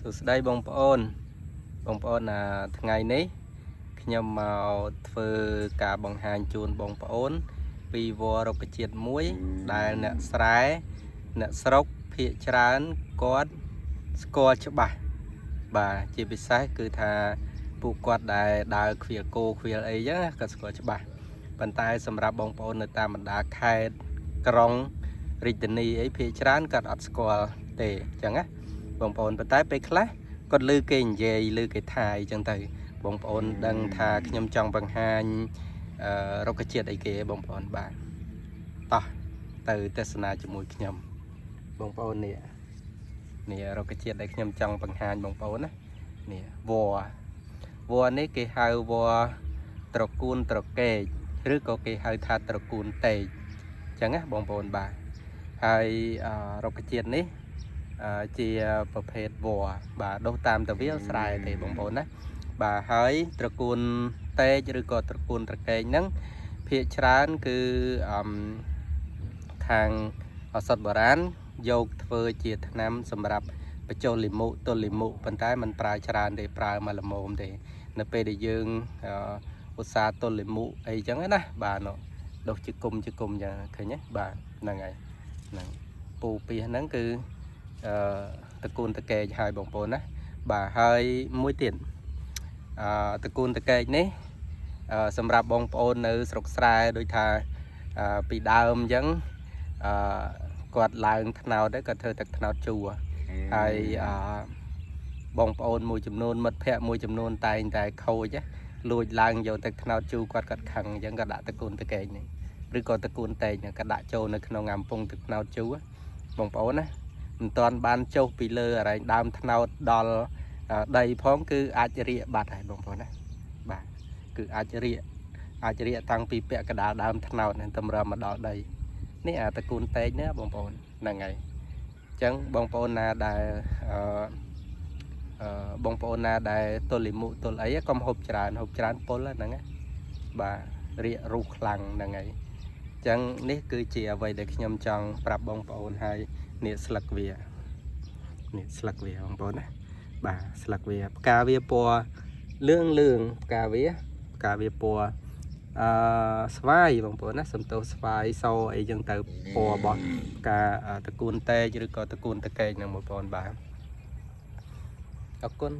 សួស្តីបងប្អូនថ្ងៃនេះខ្ញុំមកធ្វើការបង្ហាញជូនបងប្អូនពីវល្លិរុក្ខជាតិមួយដែលអ្នកស្រែអ្នកស្រុកភាគច្រើនគាត់ស្គាល់ច្បាស់បាទជាពិសេសគឺថាពួកគាត់ដែលដើរខ្វៀលគោខ្វៀលអីចឹងគាត់ស្គាល់ច្បាស់ប៉ុន្តែសម្រាប់បងប្អូននៅតាមបណ្ដាខេត្តក្រុងរាជធានីអីភាគច្រើនគាត់អត់ស្គាល់ទេអញ្ចឹងណាបងប្អូនប៉ុន្តែពេលខ្លះគាត់ឮគេនិយាយឮគេថាអីចឹងទៅបងប្អូនដឹងថាខ្ញុំចង់បង្ហាញរុក្ខជាតិអីគេបងប្អូនបាទតោះទៅទស្សនាជាមួយខ្ញុំបងប្អូននេះរុក្ខជាតិដែលខ្ញុំចង់បង្ហាញបងប្អូនណានេះវល្លិនេះគេហៅវល្លិត្រកួនត្រកេកឬក៏គេហៅថាត្រកួនតេកអញ្ចឹងណាបងប្អូនបាទហើយរុក្ខជាតិនេះជាប្រភេទវល្លិបាទដុះតាមតាវាលស្រែទេបងប្អូនណាបាទហើយត្រកួនតេកឬក៏ត្រកួនត្រកេកហ្នឹងភាគច្រើនគឺខាងឱសថបុរាណយកធ្វើជាថ្នាំសម្រាប់បញ្ចុះលិមុទល់លិមុប៉ុន្តែมันប្រើច្រើនទេប្រើមកល្មមទេនៅពេលដែលយើងឧស្សាហ៍ទល់លិមុអីចឹងណាបាទដុះជាគុំចឹងឃើញទេបាទហ្នឹងហើយហ្នឹងពូពីហ្នឹងគឺត្រកួនត្រកេកហើយបងប្អូនណាបាទហើយមួយទៀតត្រកួនត្រកេកនេះសម្រាប់បងប្អូននៅស្រុកស្រែដូចថាពីដើមអញ្ចឹងគាត់ឡើងថ្នោតđấyគាត់ធ្វើទឹកថ្នោតជូរហើយបងប្អូនមួយចំនួនមិត្តភ័ក្តិមួយចំនួនតែងតែខូចលួចឡើងយកទឹកថ្នោតជូរគាត់ខឹងអញ្ចឹងក៏ដាក់ត្រកួនត្រកេកនេះឬក៏ត្រកួនតេកក៏ដាក់ចូលនៅក្នុងអាំពងទឹកថ្នោតជូរបងប្អូនណាមិនតាន់បានចុះពីលើអរែងដើមថ្នោតដល់ដីផងគឺអាចរាកបាត់ហើយបងប្អូនណាបាទគឺអាចរាកតាំងពីពាក់កណ្ដាលដើមថ្នោតតម្រាំមកដល់ដីនេះអាត្រកួនតេកនេះបងប្អូនហ្នឹងហើយអញ្ចឹងបងប្អូនណាដែលបងប្អូនណាដែលទល់លិមុទល់អីកុំហូបច្រើនពុលហ្នឹងណាបាទរាករុះខ្លាំងហ្នឹងហើយអញ្ចឹងនេះគឺជាអ្វីដែលខ្ញុំចង់ប្រាប់បងប្អូនហើយនេះស្លឹកវាបងប្អូនណាបាទស្លឹកវាផ្កាវាពណ៌លឿងផ្កាវាពណ៌ស្វាយបងប្អូនណាសំទោសស្វាយសអីចឹងទៅពណ៌របស់ផ្កាត្រកួនតេកឬក៏ត្រកួនត្រកេកហ្នឹងបងប្អូនបាទអរគុណ